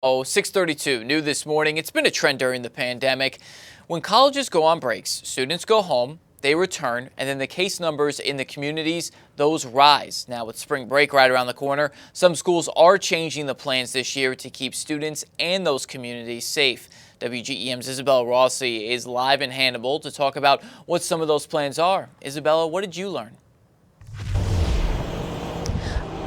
Oh, 6:32 new this morning. It's been a trend during the pandemic. When colleges go on breaks, students go home, they return, and then the case numbers in the communities, those rise. Now with spring break right around the corner, some schools are changing the plans this year to keep students and those communities safe. WGEM's Isabella Rossi is live in Hannibal to talk about what some of those plans are. Isabella, what did you learn?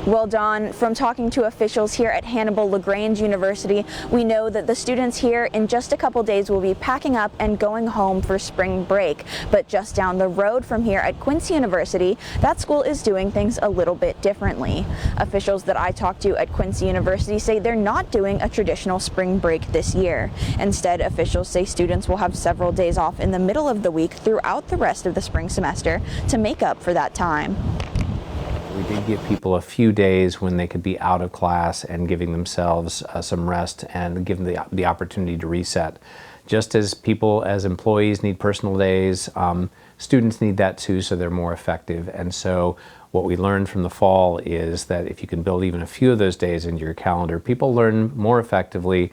Well, Don, from talking to officials here at Hannibal-LaGrange University, we know that the students here in just a couple days will be packing up and going home for spring break. But just down the road from here at Quincy University, that school is doing things a little bit differently. Officials that I talked to at Quincy University say they're not doing a traditional spring break this year. Instead, officials say students will have several days off in the middle of the week throughout the rest of the spring semester to make up for that time. We did give people a few days when they could be out of class and giving themselves some rest and give them the opportunity to reset. Just as people, as employees, need personal days, students need that too, so they're more effective. And so what we learned from the fall is that if you can build even a few of those days into your calendar, people learn more effectively.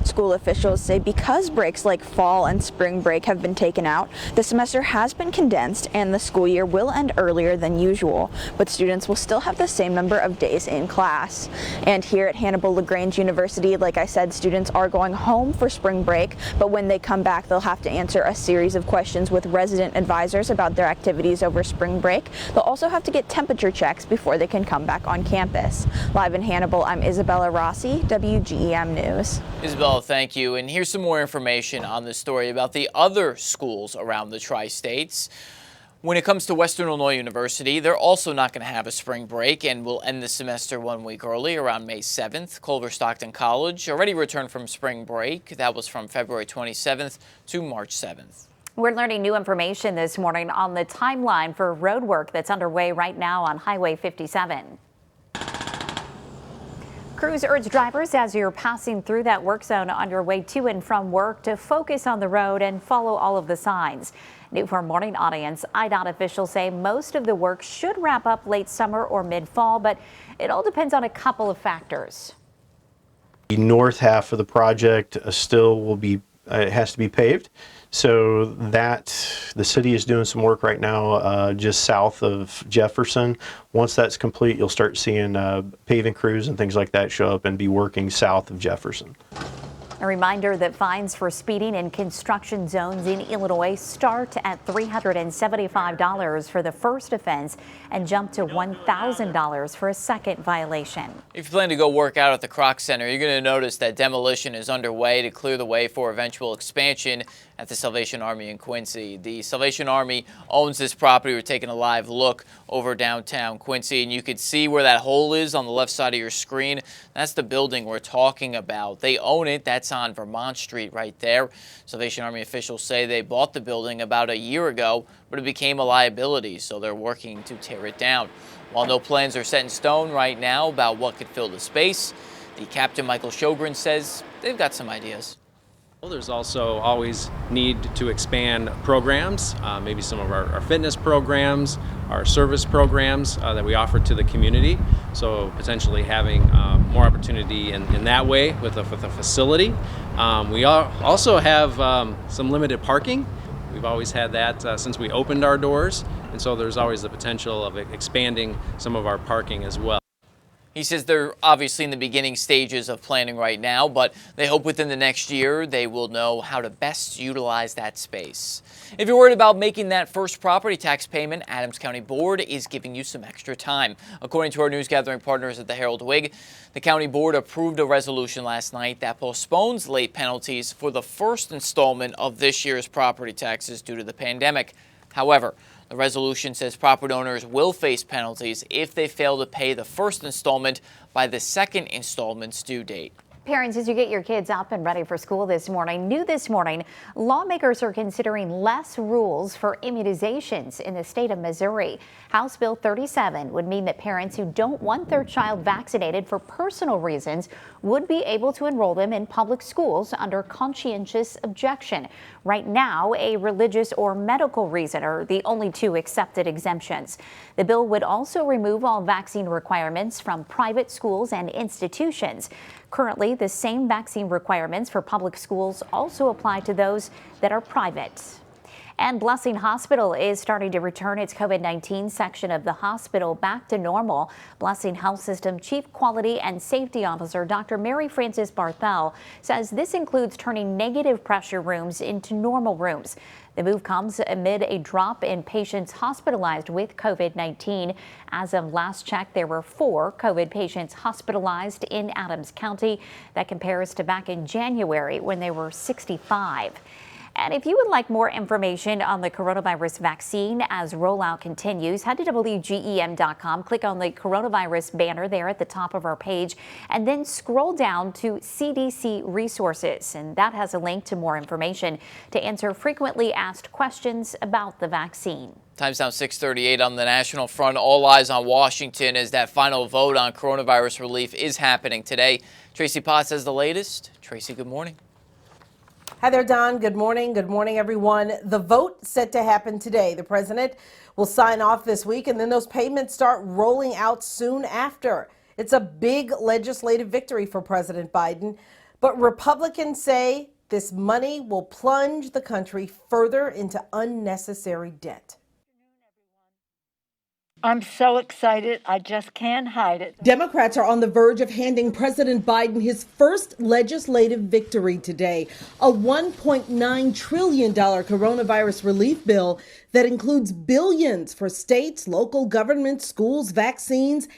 School officials say because breaks like fall and spring break have been taken out, the semester has been condensed and the school year will end earlier than usual, but students will still have the same number of days in class. And here at Hannibal-LaGrange University, like I said, students are going home for spring break, but when they come back, they'll have to answer a series of questions with resident advisors about their activities over spring break. They'll also have to get temperature checks before they can come back on campus. Live in Hannibal, I'm Isabella Rossi, WGEM News. Isabella, thank you. And here's some more information on the story about the other schools around the tri-states. When it comes to Western Illinois University, they're also not going to have a spring break and will end the semester 1 week early around May 7th. Culver Stockton College already returned from spring break. That was from February 27th to March 7th. We're learning new information this morning on the timeline for road work that's underway right now on Highway 57. Crews urge drivers as you're passing through that work zone on your way to and from work to focus on the road and follow all of the signs. New for Morning Audience, IDOT officials say most of the work should wrap up late summer or mid-fall, but it all depends on a couple of factors. The north half of the project still will be, it has to be paved. So that the city is doing some work right now just south of Jefferson. Once that's complete, you'll start seeing paving crews and things like that show up and be working south of Jefferson. A reminder that fines for speeding in construction zones in Illinois start at $375 for the first offense and jump to $1,000 for a second violation. If you plan to go work out at the Kroc Center, you're going to notice that demolition is underway to clear the way for eventual expansion at the Salvation Army in Quincy. The Salvation Army owns this property. We're taking a live look over downtown Quincy, and you can see where that hole is on the left side of your screen. That's the building we're talking about. They own it. That's on Vermont Street right there. Salvation Army officials say they bought the building about a year ago, but it became a liability, so they're working to tear it down. While no plans are set in stone right now about what could fill the space, the Captain Michael Sjogren says they've got some ideas. Well, there's also always need to expand programs, maybe some of our fitness programs, our service programs that we offer to the community. So potentially having more opportunity in that way with a facility. We also have some limited parking. We've always had that since we opened our doors, and so there's always the potential of expanding some of our parking as well. He says they're obviously in the beginning stages of planning right now, but they hope within the next year they will know how to best utilize that space. If you're worried about making that first property tax payment, Adams County Board is giving you some extra time. According to our news gathering partners at the Herald-Whig, the County Board approved a resolution last night that postpones late penalties for the first installment of this year's property taxes due to the pandemic. However, the resolution says property owners will face penalties if they fail to pay the first installment by the second installment's due date. Parents, as you get your kids up and ready for school this morning, new this morning, lawmakers are considering less rules for immunizations in the state of Missouri. House Bill 37 would mean that parents who don't want their child vaccinated for personal reasons would be able to enroll them in public schools under conscientious objection. Right now, a religious or medical reason are the only two accepted exemptions. The bill would also remove all vaccine requirements from private schools and institutions. Currently, the same vaccine requirements for public schools also apply to those that are private. And Blessing Hospital is starting to return its COVID-19 section of the hospital back to normal. Blessing Health System Chief Quality and Safety Officer Dr. Mary Frances Barthel says this includes turning negative pressure rooms into normal rooms. The move comes amid a drop in patients hospitalized with COVID-19. As of last check, there were 4 COVID patients hospitalized in Adams County. That compares to back in January when there were 65. And if you would like more information on the coronavirus vaccine as rollout continues, head to WGEM.com, click on the coronavirus banner there at the top of our page, and then scroll down to CDC resources. And that has a link to more information to answer frequently asked questions about the vaccine. Time's now 6:38 on the national front. All eyes on Washington as that final vote on coronavirus relief is happening today. Tracy Potts has the latest. Tracy, good morning. Hi there, Don. Good morning. Good morning, everyone. The vote set to happen today. The president will sign off this week, and then those payments start rolling out soon after. It's a big legislative victory for President Biden, but Republicans say this money will plunge the country further into unnecessary debt. I'm so excited, I just can't hide it. Democrats are on the verge of handing President Biden his first legislative victory today, a $1.9 trillion coronavirus relief bill that includes billions for states, local governments, schools, vaccines,